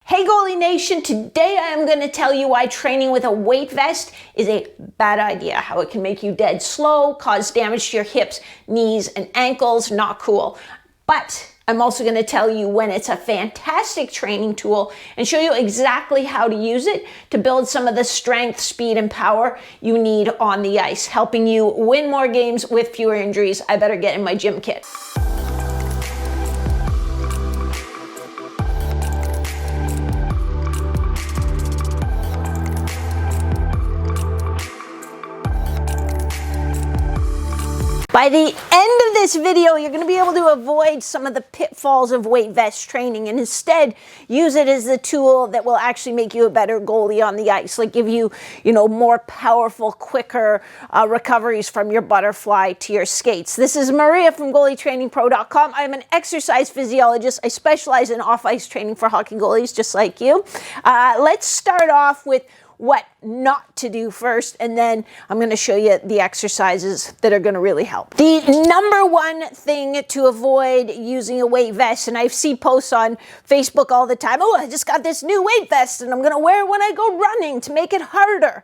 Hey Goalie Nation, today I am going to tell you why training with a weight vest is a bad idea, how it can make you dead slow, cause damage to your hips, knees, and ankles, not cool. But I'm also going to tell you when it's a fantastic training tool and show you exactly how to use it to build some of the strength, speed, and power you need on the ice, helping you win more games with fewer injuries. I better get in my gym kit. By the end of this video, you're going to be able to avoid some of the pitfalls of weight vest training and instead use it as the tool that will actually make you a better goalie on the ice, like give you, more powerful, quicker recoveries from your butterfly to your skates. This is Maria from goalietrainingpro.com. I'm an exercise physiologist. I specialize in off-ice training for hockey goalies, just like you. Let's start off with what not to do first, and then I'm going to show you the exercises that are going to really help. The number one thing to avoid using a weight vest, and I see posts on Facebook all the time, oh, I just got this new weight vest and I'm going to wear it when I go running to make it harder.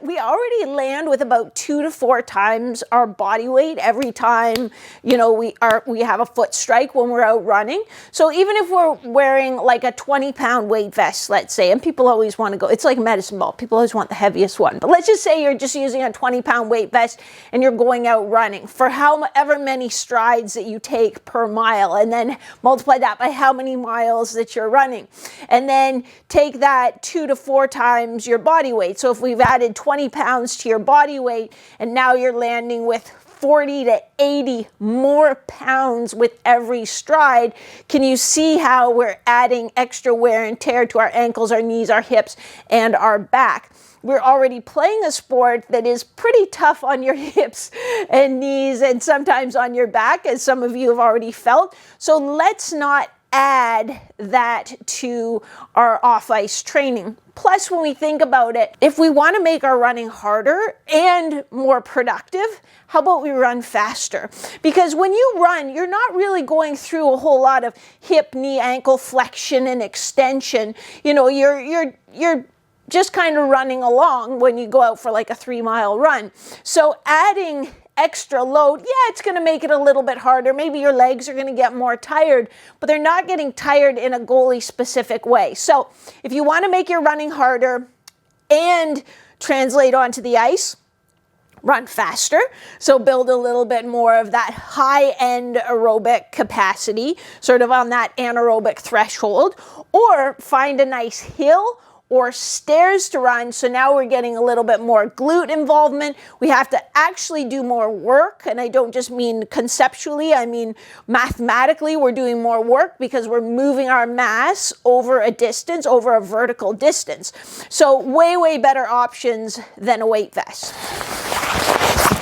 We already land with about 2 to 4 times our body weight every time, we have a foot strike when we're out running. So even if we're wearing like a 20-pound weight vest, let's say, and people always want to go, it's like medicine ball. People always want the heaviest one. But let's just say you're just using a 20-pound weight vest and you're going out running for however many strides that you take per mile, and then multiply that by how many miles that you're running. And then take that 2 to 4 times your body weight. So if we've added 20 pounds to your body weight and now you're landing with 40 to 80 more pounds with every stride, can you see how we're adding extra wear and tear to our ankles, our knees, our hips, and our back? We're already playing a sport that is pretty tough on your hips and knees and sometimes on your back, as some of you have already felt. So let's not add that to our off-ice training. Plus, when we think about it, if we want to make our running harder and more productive, how about we run faster? Because when you run, you're not really going through a whole lot of hip, knee, ankle flexion and extension. You're just kind of running along when you go out for like a 3-mile run. So adding extra load, it's going to make it a little bit harder. Maybe your legs are going to get more tired, but they're not getting tired in a goalie specific way. So if you want to make your running harder and translate onto the ice, run faster. So build a little bit more of that high-end aerobic capacity, sort of on that anaerobic threshold, or find a nice hill or stairs to run. So now we're getting a little bit more glute involvement. We have to actually do more work. And I don't just mean conceptually, I mean mathematically we're doing more work because we're moving our mass over a distance, over a vertical distance. So way, way better options than a weight vest.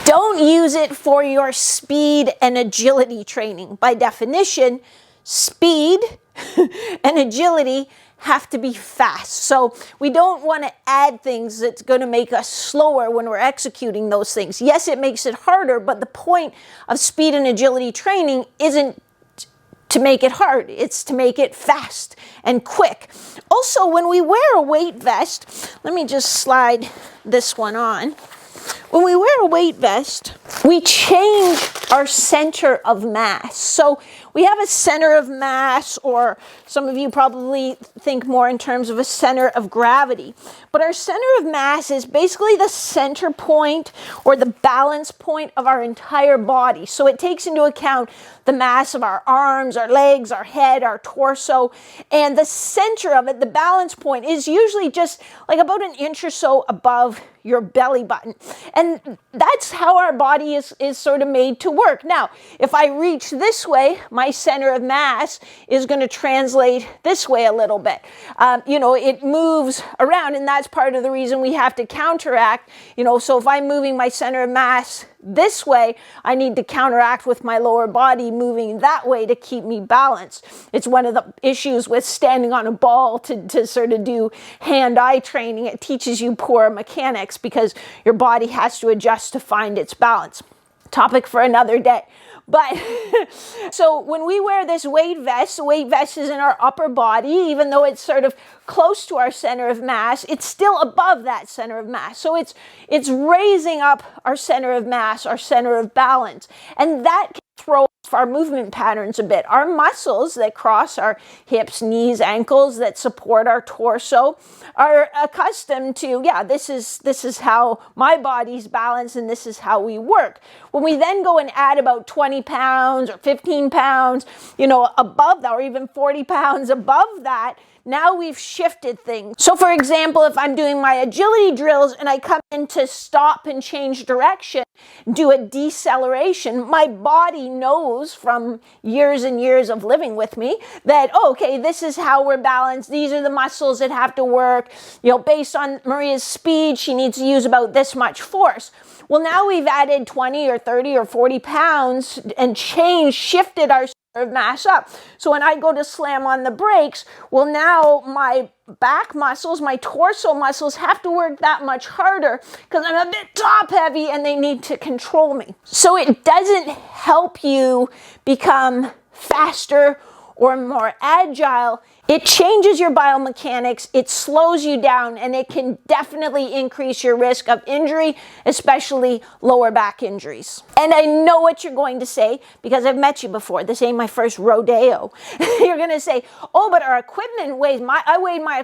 Don't use it for your speed and agility training. By definition, speed and agility have to be fast. So we don't want to add things that's going to make us slower when we're executing those things. Yes, it makes it harder, but the point of speed and agility training isn't to make it hard. It's to make it fast and quick. Also, when we wear a weight vest, let me just slide this one on. When we wear a weight vest, we change our center of mass. So we have a center of mass, or some of you probably think more in terms of a center of gravity. But our center of mass is basically the center point or the balance point of our entire body. So it takes into account the mass of our arms, our legs, our head, our torso. And the center of it, the balance point, is usually just like about an inch or so above your belly button. And that's how our body is sort of made to work. Now, if I reach this way, my center of mass is going to translate this way a little bit. It moves around, and that's part of the reason we have to counteract. So if I'm moving my center of mass this way, I need to counteract with my lower body moving that way to keep me balanced. It's one of the issues with standing on a ball to sort of do hand-eye training. It teaches you poor mechanics because your body has to adjust to find its balance. Topic for another day. But so when we wear this weight vest, the weight vest is in our upper body, even though it's sort of close to our center of mass, it's still above that center of mass. So it's raising up our center of mass, our center of balance. And that can throw off our movement patterns a bit. Our muscles that cross our hips, knees, ankles, that support our torso are accustomed to, yeah, this is how my body's balanced and this is how we work. When we then go and add about 20 pounds or 15 pounds, above that, or even 40 pounds above that, now we've shifted things. So for example, if I'm doing my agility drills and I come in to stop and change direction, do a deceleration, my body knows from years and years of living with me that, oh, okay, this is how we're balanced. These are the muscles that have to work. Based on Maria's speed, she needs to use about this much force. Well, now we've added 20 or 30 or 40 pounds and shifted our of mass up. So when I go to slam on the brakes, well, now my back muscles, my torso muscles have to work that much harder because I'm a bit top heavy and they need to control me. So it doesn't help you become faster or more agile. It changes your biomechanics, it slows you down, and it can definitely increase your risk of injury, especially lower back injuries. And I know what you're going to say, because I've met you before. This ain't my first rodeo. You're going to say, oh, but our equipment weighs, I weighed my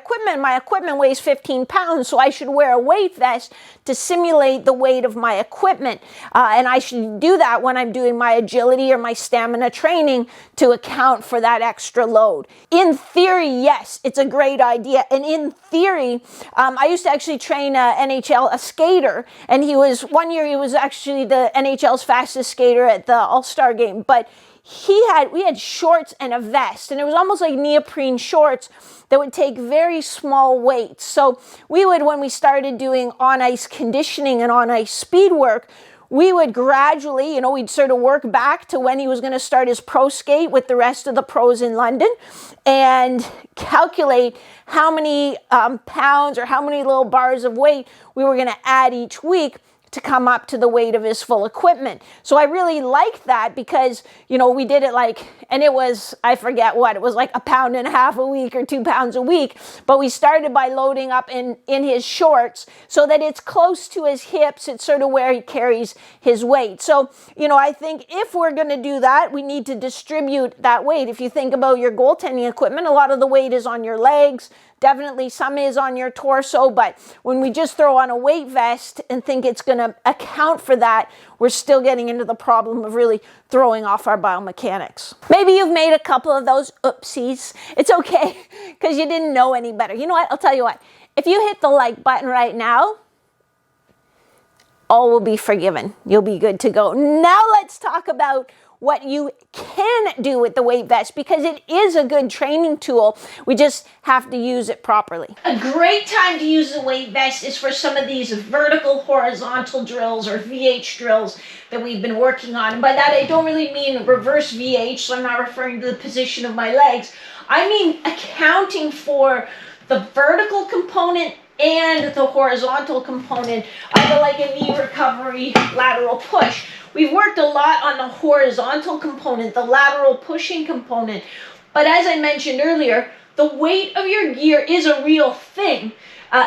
equipment weighs 15 pounds, so I should wear a weight vest to simulate the weight of my equipment. And I should do that when I'm doing my agility or my stamina training to account for that extra load. In theory, yes, it's a great idea. And in theory, I used to actually train a skater, and one year he was actually the NHL's fastest skater at the All-Star game, but we had shorts and a vest, and it was almost like neoprene shorts that would take very small weights. So when we started doing on-ice conditioning and on-ice speed work, we would gradually, we'd sort of work back to when he was going to start his pro skate with the rest of the pros in London and calculate how many pounds or how many little bars of weight we were going to add each week to come up to the weight of his full equipment. So I really liked that because, we did it and it was, I forget what, it was like 1.5 pounds a week or 2 pounds a week. But we started by loading up in his shorts so that it's close to his hips. It's sort of where he carries his weight. So, I think if we're going to do that, we need to distribute that weight. If you think about your goaltending equipment, a lot of the weight is on your legs. Definitely some is on your torso, but when we just throw on a weight vest and think it's going to account for that, we're still getting into the problem of really throwing off our biomechanics. Maybe you've made a couple of those oopsies. It's okay, because you didn't know any better. You know what? I'll tell you what. If you hit the like button right now, all will be forgiven. You'll be good to go. Now let's talk about what you can do with the weight vest, because it is a good training tool. We just have to use it properly. A great time to use the weight vest is for some of these vertical horizontal drills or VH drills that we've been working on. And by that, I don't really mean reverse VH, so I'm not referring to the position of my legs. I mean accounting for the vertical component and the horizontal component of a knee recovery lateral push. We've worked a lot on the horizontal component, the lateral pushing component, but as I mentioned earlier, the weight of your gear is a real thing.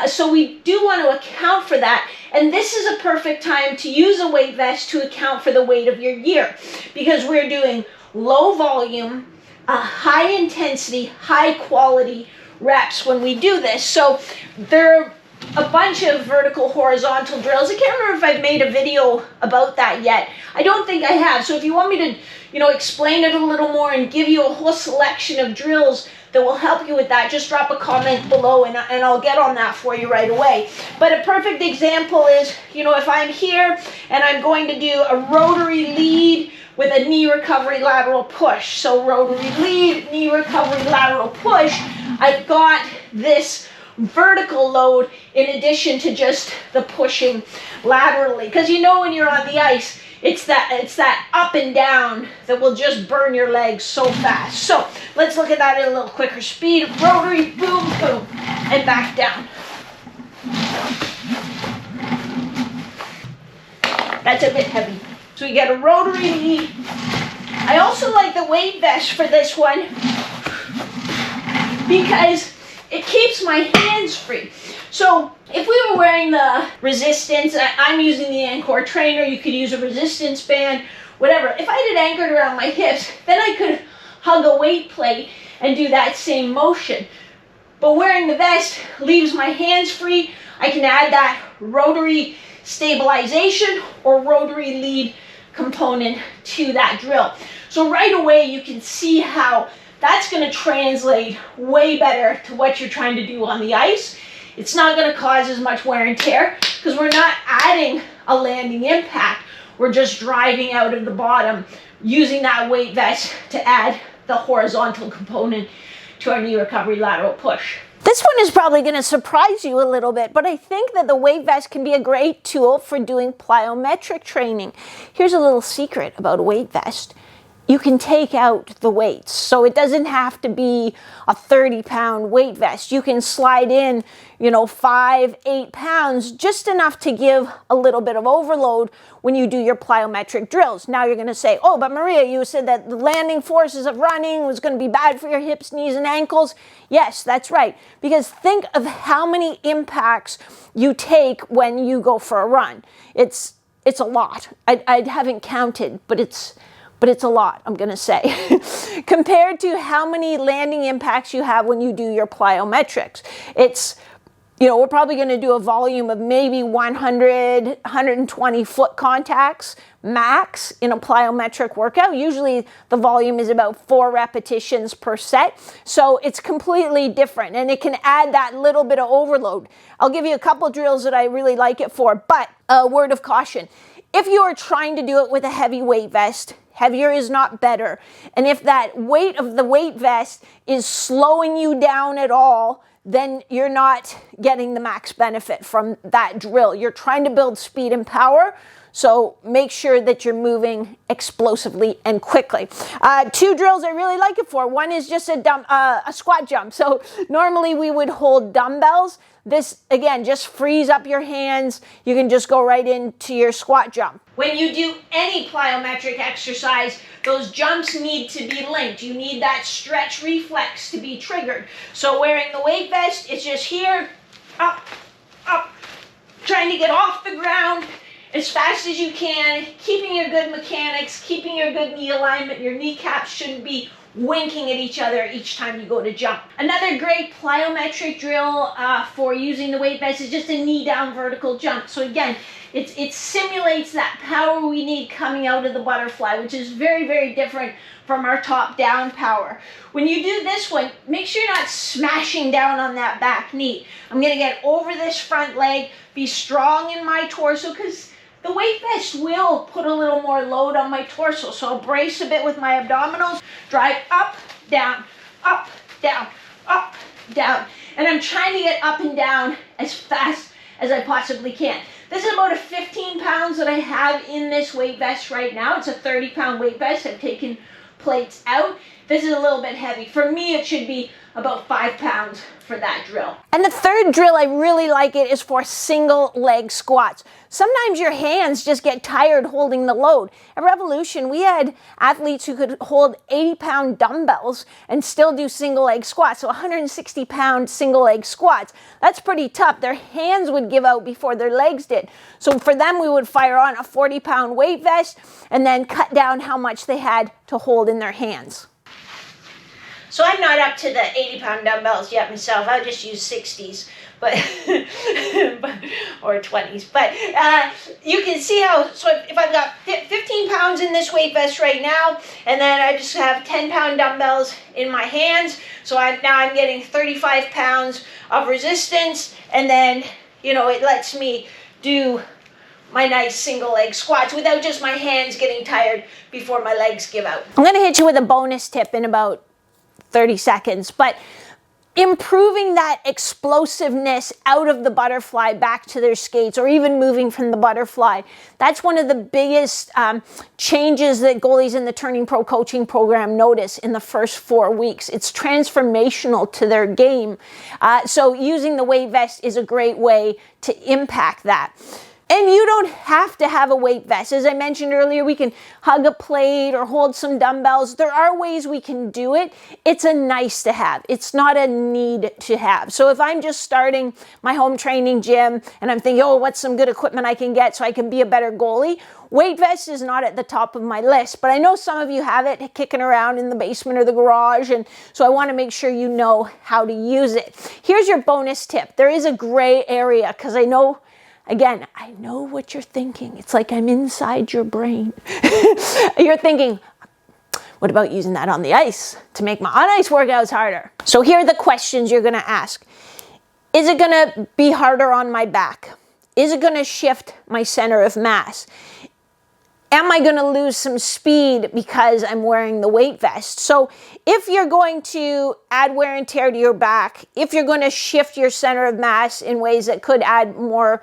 So we do want to account for that, and this is a perfect time to use a weight vest to account for the weight of your gear, because we're doing low volume, high intensity, high quality reps when we do this. So there are a bunch of vertical horizontal drills. I can't remember if I've made a video about that yet. I don't think I have. So if you want me to, explain it a little more and give you a whole selection of drills that will help you with that, just drop a comment below and I'll get on that for you right away. But a perfect example is, if I'm here and I'm going to do a rotary lead with a knee recovery lateral push. So rotary lead, knee recovery lateral push. I've got this vertical load in addition to just the pushing laterally. Because when you're on the ice, it's that up and down that will just burn your legs so fast. So let's look at that at a little quicker speed. Rotary, boom, boom, and back down. That's a bit heavy. So we get a rotary lead, I also like the weight vest for this one because it keeps my hands free. So if we were wearing the resistance, I'm using the Anchor trainer, you could use a resistance band, whatever. If I had it anchored around my hips, then I could hug a weight plate and do that same motion. But wearing the vest leaves my hands free. I can add that rotary stabilization or rotary lead component to that drill. So right away you can see how that's going to translate way better to what you're trying to do on the ice. It's not going to cause as much wear and tear because we're not adding a landing impact. We're just driving out of the bottom using that weight vest to add the horizontal component to our knee recovery lateral push. This one is probably going to surprise you a little bit, but I think that the weight vest can be a great tool for doing plyometric training. Here's a little secret about a weight vest. You can take out the weights, so it doesn't have to be a 30-pound weight vest. You can slide in, 5, 8 pounds, just enough to give a little bit of overload when you do your plyometric drills. Now you're going to say, oh, but Maria, you said that the landing forces of running was going to be bad for your hips, knees, and ankles. Yes, that's right, because think of how many impacts you take when you go for a run. It's a lot. I haven't counted, but it's a lot, I'm going to say, compared to how many landing impacts you have when you do your plyometrics. It's, we're probably going to do a volume of maybe 100, 120 foot contacts max in a plyometric workout. Usually the volume is about 4 repetitions per set. So it's completely different and it can add that little bit of overload. I'll give you a couple drills that I really like it for, but a word of caution. If you are trying to do it with a heavy weight vest, heavier is not better. And if that weight of the weight vest is slowing you down at all, then you're not getting the max benefit from that drill. You're trying to build speed and power, so make sure that you're moving explosively and quickly. 2 drills I really like it for. One is just a squat jump. So normally we would hold dumbbells. This, again, just frees up your hands. You can just go right into your squat jump. When you do any plyometric exercise, those jumps need to be linked. You need that stretch reflex to be triggered. So wearing the weight vest, it's just here, up, up, trying to get off the ground as fast as you can, keeping your good mechanics, keeping your good knee alignment. Your kneecaps shouldn't be winking at each other each time you go to jump. Another great plyometric drill for using the weight vest is just a knee down vertical jump. So again, it simulates that power we need coming out of the butterfly, which is very, very different from our top down power. When you do this one, make sure you're not smashing down on that back knee. I'm gonna get over this front leg, be strong in my torso, because the weight vest will put a little more load on my torso. So I'll brace a bit with my abdominals, drive up, down, up, down, up, down. And I'm trying to get up and down as fast as I possibly can. This is about a 15 pounds that I have in this weight vest right now. It's a 30-pound weight vest. I've taken plates out. This is a little bit heavy. For me, it should be about 5 pounds for that drill. And the third drill, I really like it, is for single leg squats. Sometimes your hands just get tired holding the load. At Revolution, we had athletes who could hold 80-pound dumbbells and still do single leg squats. So 160-pound single leg squats. That's pretty tough. Their hands would give out before their legs did. So for them, we would fire on a 40-pound weight vest and then cut down how much they had to hold in their hands. So I'm not up to the 80-pound dumbbells yet myself. I'll just use 60s, but or 20s. But you can see how, so if I've got 15 pounds in this weight vest right now, and then I just have 10-pound dumbbells in my hands, so now I'm getting 35 pounds of resistance, and then, it lets me do my nice single leg squats without just my hands getting tired before my legs give out. I'm gonna hit you with a bonus tip in about 30 seconds, but improving that explosiveness out of the butterfly back to their skates, or even moving from the butterfly, that's one of the biggest changes that goalies in the Turning Pro coaching program notice in the first 4 weeks. It's transformational to their game. So using the weight vest is a great way to impact that. And you don't have to have a weight vest. As I mentioned earlier, we can hug a plate or hold some dumbbells. There are ways we can do it. It's a nice to have. It's not a need to have. So if I'm just starting my home training gym and I'm thinking, oh, what's some good equipment I can get so I can be a better goalie? Weight vest is not at the top of my list, but I know some of you have it kicking around in the basement or the garage, and so I want to make sure you know how to use it. Here's your bonus tip. There is a gray area, because I know, again, I know what you're thinking. It's like I'm inside your brain. You're thinking, what about using that on the ice to make my on-ice workouts harder? So here are the questions you're going to ask. Is it going to be harder on my back? Is it going to shift my center of mass? Am I going to lose some speed because I'm wearing the weight vest? So if you're going to add wear and tear to your back, if you're going to shift your center of mass in ways that could add more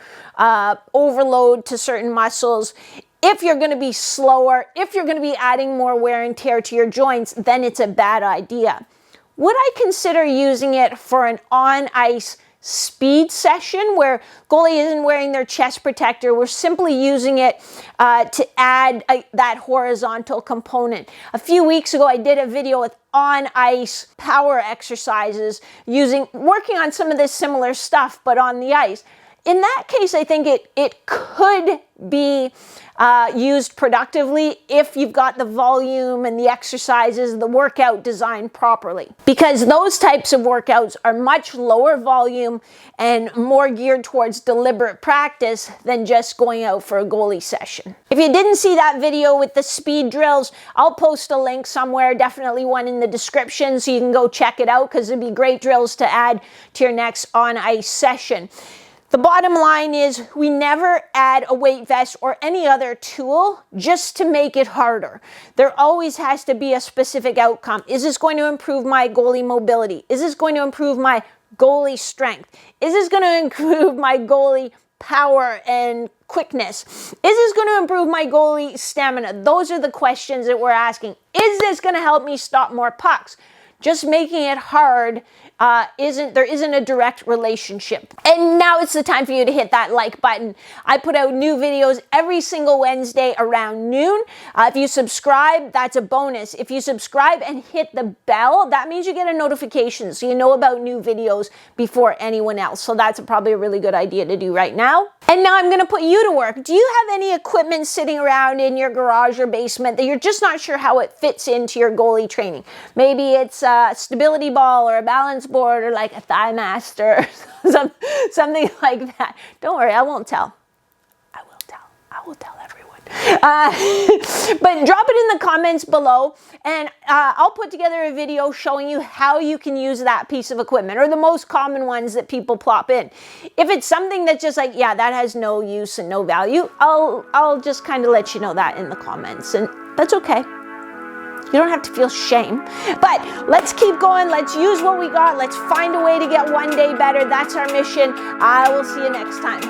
overload to certain muscles, if you're going to be slower, if you're going to be adding more wear and tear to your joints, then it's a bad idea. Would I consider using it for an on-ice speed session where goalie isn't wearing their chest protector? We're simply using it to add that horizontal component. A few weeks ago, I did a video with on-ice power exercises working on some of this similar stuff, but on the ice. In that case, I think it could be used productively if you've got the volume and the exercises, the workout designed properly. Because those types of workouts are much lower volume and more geared towards deliberate practice than just going out for a goalie session. If you didn't see that video with the speed drills, I'll post a link somewhere, definitely one in the description, so you can go check it out, because it'd be great drills to add to your next on-ice session. The bottom line is we never add a weight vest or any other tool just to make it harder. There always has to be a specific outcome. Is this going to improve my goalie mobility? Is this going to improve my goalie strength? Is this going to improve my goalie power and quickness? Is this going to improve my goalie stamina? Those are the questions that we're asking. Is this going to help me stop more pucks? Just making it hard there isn't a direct relationship. And now it's the time for you to hit that like button. I put out new videos every single Wednesday around noon. If you subscribe, that's a bonus. If you subscribe and hit the bell, that means you get a notification, so you know about new videos before anyone else. So that's probably a really good idea to do right now. And now I'm going to put you to work. Do you have any equipment sitting around in your garage or basement that you're just not sure how it fits into your goalie training? Maybe it's a stability ball or a balance board or like a thigh master or something like that. Don't worry, I won't tell. I will tell everyone. But drop it in the comments below, and I'll put together a video showing you how you can use that piece of equipment, or the most common ones that people plop in. If it's something that's just like, yeah, that has no use and no value, I'll just kind of let you know that in the comments, and that's okay. You don't have to feel shame, but let's keep going. Let's use what we got. Let's find a way to get one day better. That's our mission. I will see you next time.